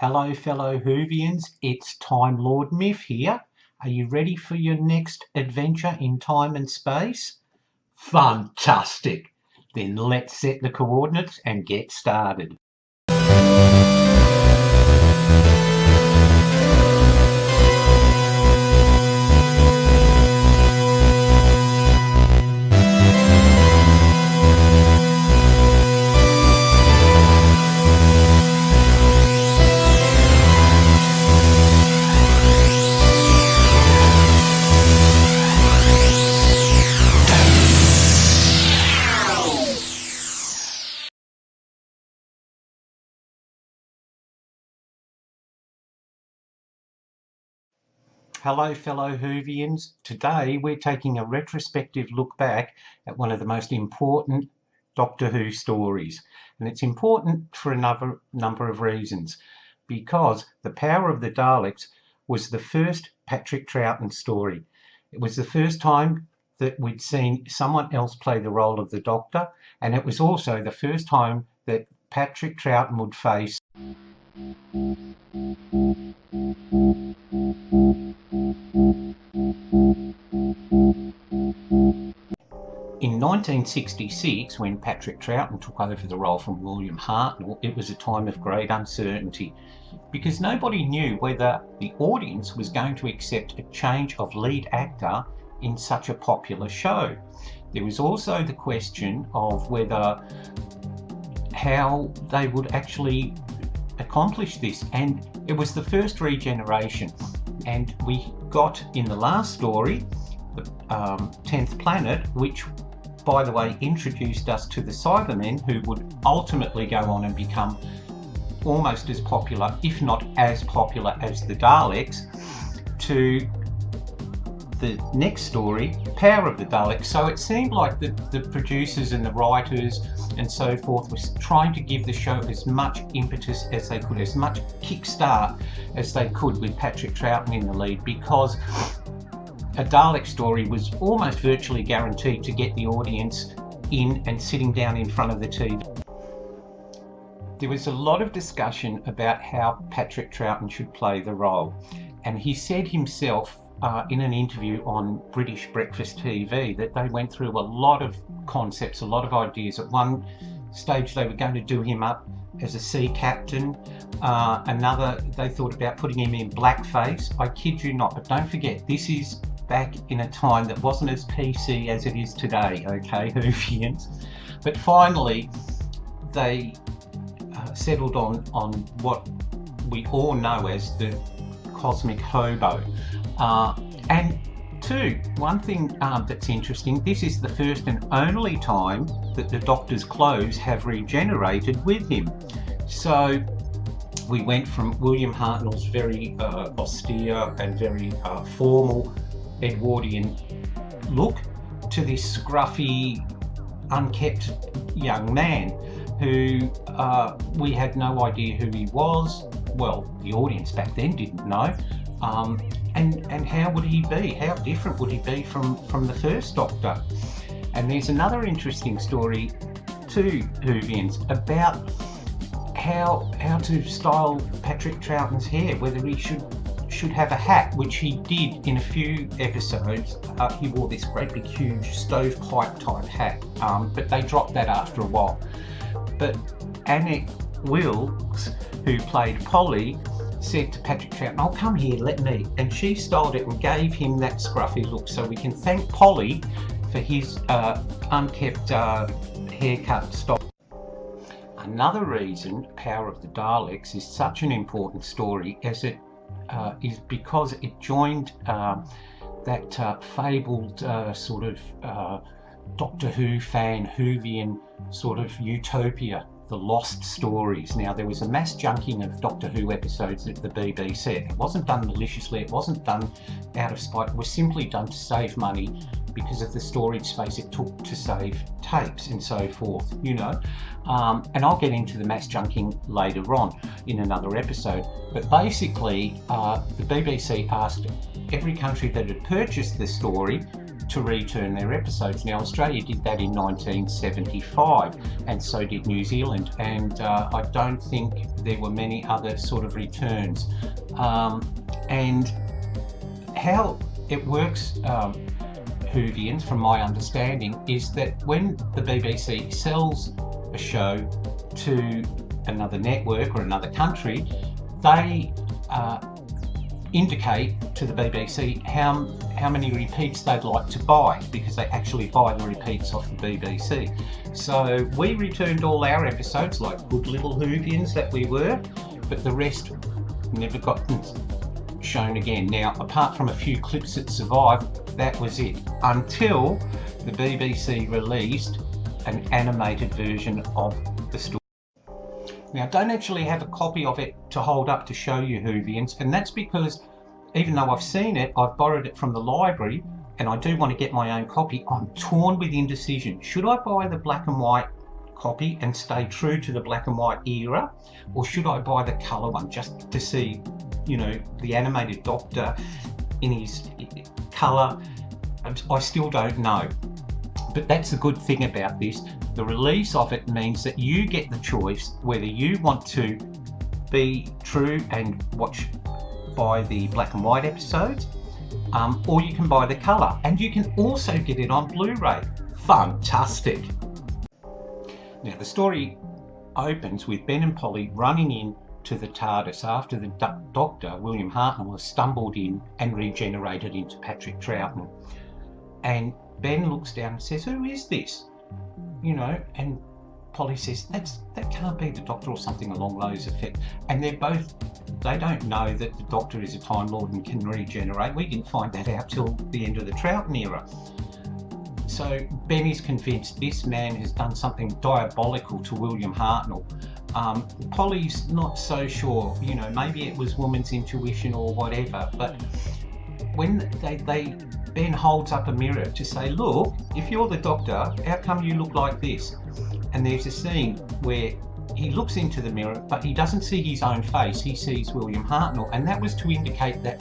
Hello fellow Whovians, it's Time Lord Myth here. Are you ready for your next adventure in time and space? Fantastic! Then let's set the coordinates and get started. Hello fellow Whovians, today we're taking a retrospective look back at one of the most important Doctor Who stories, and it's important for another number of reasons, because The Power of the Daleks was the first Patrick Troughton story. It was the first time that we'd seen someone else play the role of the Doctor, and it was also the first time that Patrick Troughton would face In 1966, when Patrick Troughton took over the role from William Hartnell, it was a time of great uncertainty because nobody knew whether the audience was going to accept a change of lead actor in such a popular show. There was also the question of how they would actually accomplish this, and it was the first regeneration, and we got in the last story the 10th Planet, which by the way introduced us to the Cybermen, who would ultimately go on and become almost as popular, if not as popular, as the Daleks, to the next story, Power of the Daleks. So it seemed like the producers and the writers and so forth was trying to give the show as much impetus as they could, as much kickstart as they could, with Patrick Troughton in the lead, because a Dalek story was almost virtually guaranteed to get the audience in and sitting down in front of the TV. There was a lot of discussion about how Patrick Troughton should play the role, and he said himself in an interview on British Breakfast TV that they went through a lot of concepts, a lot of ideas. At one stage they were going to do him up as a sea captain, another they thought about putting him in blackface. I kid you not, but don't forget, this is back in a time that wasn't as PC as it is today, okay, Whovians? But finally they settled on what we all know as the cosmic hobo. And one thing that's interesting, this is the first and only time that the Doctor's clothes have regenerated with him. So we went from William Hartnell's very austere and very formal Edwardian look to this scruffy, unkept young man who we had no idea who he was. Well, the audience back then didn't know. And how would he be? How different would he be from the first Doctor? And there's another interesting story too, Whovians, about how to style Patrick Troughton's hair, whether he should have a hat, which he did in a few episodes. He wore this great big huge stovepipe type hat, but they dropped that after a while. But Annette Wilkes, who played Polly, said to Patrick Troughton, "Oh, come here, let me," and she styled it and gave him that scruffy look. So we can thank Polly for his unkept haircut style. Another reason Power of the Daleks is such an important story as it is because it joined that fabled sort of Doctor Who fan, Whovian sort of utopia, the lost stories. Now, there was a mass junking of Doctor Who episodes at the BBC. It wasn't done maliciously, it wasn't done out of spite, it was simply done to save money because of the storage space it took to save tapes and so forth, you know. And I'll get into the mass junking later on in another episode. But basically, the BBC asked every country that had purchased the story to return their episodes. Now, Australia did that in 1975, and so did New Zealand, and I don't think there were many other sort of returns. And how it works, Whovians, from my understanding, is that when the BBC sells a show to another network or another country, they indicate to the BBC how many repeats they'd like to buy, because they actually buy the repeats off the BBC. So we returned all our episodes, like good little Whovians that we were, but the rest never got shown again. Now, apart from a few clips that survived, that was it, until the BBC released an animated version of the story. Now, I don't actually have a copy of it to hold up to show you, Whovians, and that's because even though I've seen it, I've borrowed it from the library, and I do want to get my own copy. I'm torn with indecision. Should I buy the black and white copy and stay true to the black and white era, or should I buy the colour one just to see, you know, the animated Doctor in his colour? I still don't know. But that's the good thing about this. The release of it means that you get the choice whether you want to be true and buy the black and white episodes, or you can buy the colour, and you can also get it on Blu-ray. Fantastic! Now, the story opens with Ben and Polly running in to the TARDIS after the Doctor, William Hartnell, has stumbled in and regenerated into Patrick Troughton. And Ben looks down and says, "Who is this?" You know, and Polly says, that can't be the Doctor, or something along those effects. And they don't know that the Doctor is a Time Lord and can regenerate. We didn't find that out till the end of the Troughton era. So Ben is convinced this man has done something diabolical to William Hartnell. Polly's not so sure, you know, maybe it was woman's intuition or whatever, but when Ben holds up a mirror to say, "Look, if you're the Doctor, how come you look like this?" And there's a scene where he looks into the mirror, but he doesn't see his own face, he sees William Hartnell, and that was to indicate that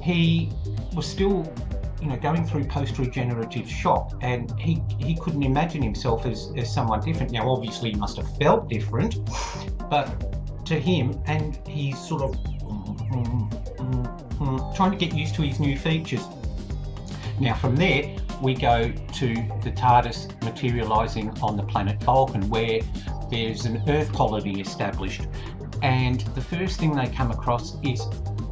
he was still, you know, going through post-regenerative shock, and he couldn't imagine himself as someone different. Now, obviously he must have felt different, but to him, and he's sort of trying to get used to his new features. Now, from there we go to the TARDIS materialising on the planet Vulcan, where there's an Earth colony established, and the first thing they come across is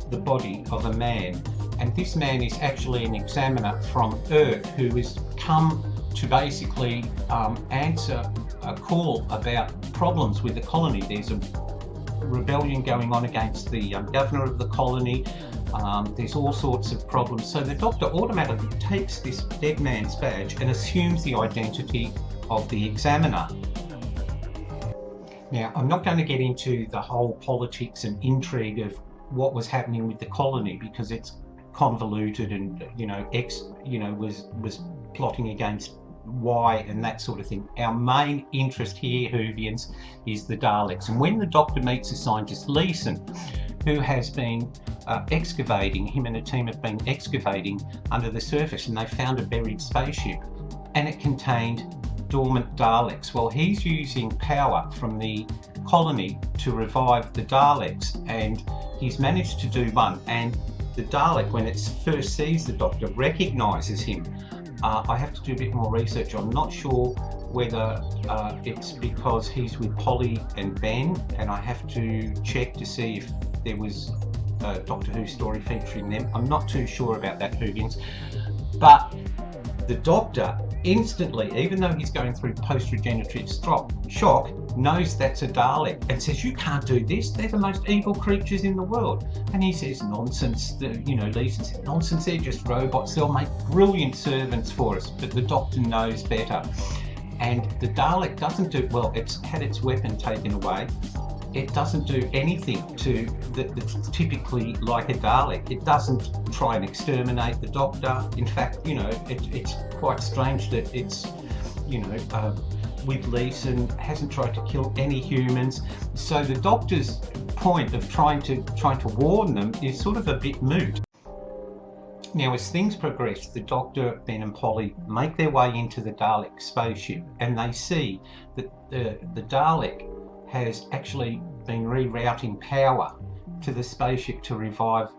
the body of a man, and this man is actually an examiner from Earth who has come to basically answer a call about problems with the colony. There's a rebellion going on against the governor of the colony. There's all sorts of problems. So the Doctor automatically takes this dead man's badge and assumes the identity of the examiner. Now, I'm not going to get into the whole politics and intrigue of what was happening with the colony, because it's convoluted, and X was plotting against Y and that sort of thing. Our main interest here, Whovians, is the Daleks. And when the Doctor meets the scientist Leeson, who has been excavating, him and a team have been excavating under the surface, and they found a buried spaceship, and it contained dormant Daleks. Well, he's using power from the colony to revive the Daleks, and he's managed to do one, and the Dalek, when it first sees the Doctor, recognises him. I have to do a bit more research. I'm not sure whether it's because he's with Polly and Ben, and I have to check to see if there was a Doctor Who story featuring them. I'm not too sure about that, Whovians. But the Doctor instantly, even though he's going through post-regenerative shock, knows that's a Dalek and says, "You can't do this, they're the most evil creatures in the world." And he says, "Nonsense." Leeson said, "Nonsense, they're just robots, they'll make brilliant servants for us." But the Doctor knows better, and the Dalek doesn't do, well, it's had its weapon taken away. It doesn't do anything that's typically like a Dalek. It doesn't try and exterminate the Doctor. In fact, it's quite strange that it's, with Leeson, hasn't tried to kill any humans. So the Doctor's point of trying to warn them is sort of a bit moot. Now, as things progress, the Doctor, Ben and Polly make their way into the Dalek spaceship, and they see that the Dalek has actually been rerouting power to the spaceship to revive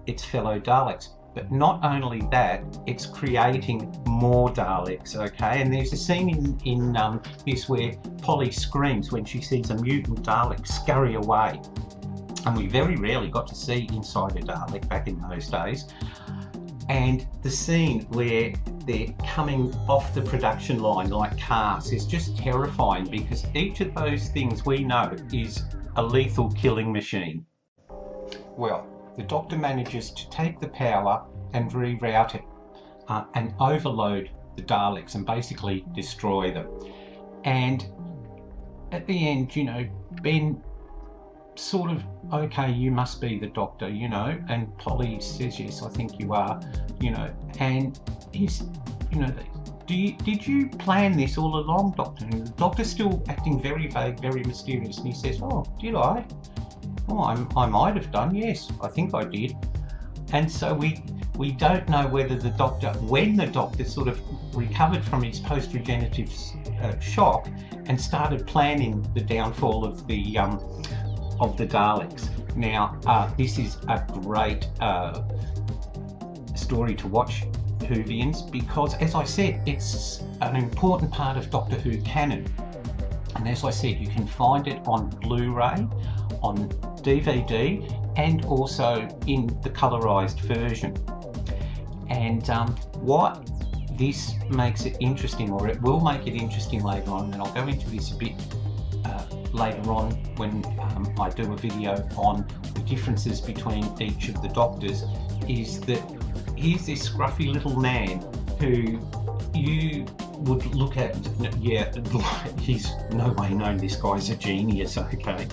its fellow Daleks. But not only that, it's creating more Daleks, okay? And there's a scene in this where Polly screams when she sees a mutant Dalek scurry away. And we very rarely got to see inside a Dalek back in those days. And the scene where they're coming off the production line like cars is just terrifying, because each of those things we know is a lethal killing machine. Well, the Doctor manages to take the power and reroute it and overload the Daleks and basically destroy them. And at the end, you know, Ben sort of, okay, you must be the Doctor, you know, and Polly says, yes, I think you are, you know, and he's, you know, did you plan this all along, Doctor? And the Doctor's still acting very vague, very mysterious, and he says, oh, did I? Oh, I might have done, yes, I think I did. And so we don't know whether the Doctor, when the Doctor sort of recovered from his post-regenerative shock and started planning the downfall of the Daleks. Now, this is a great story to watch, Whovians, because, as I said, it's an important part of Doctor Who canon. And as I said, you can find it on Blu-ray, on DVD, and also in the colorized version. And what this makes it interesting, or it will make it interesting later on, and I'll go into this a bit later on when I do a video on the differences between each of the Doctors, is that here's this scruffy little man who you would look at, yeah, he's no way known this guy's a genius, okay?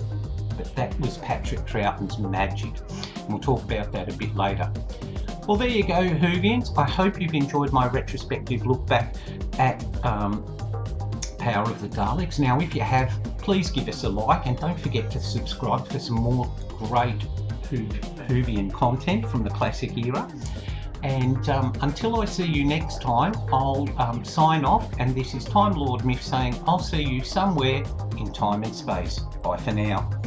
But that was Patrick Troughton's magic, and we'll talk about that a bit later. Well, there you go, Whovians. I hope you've enjoyed my retrospective look back at Power of the Daleks. Now, if you have, please give us a like, and don't forget to subscribe for some more great Whovian content from the classic era. And until I see you next time, I'll sign off, and this is Time Lord Miff saying I'll see you somewhere in time and space. Bye for now.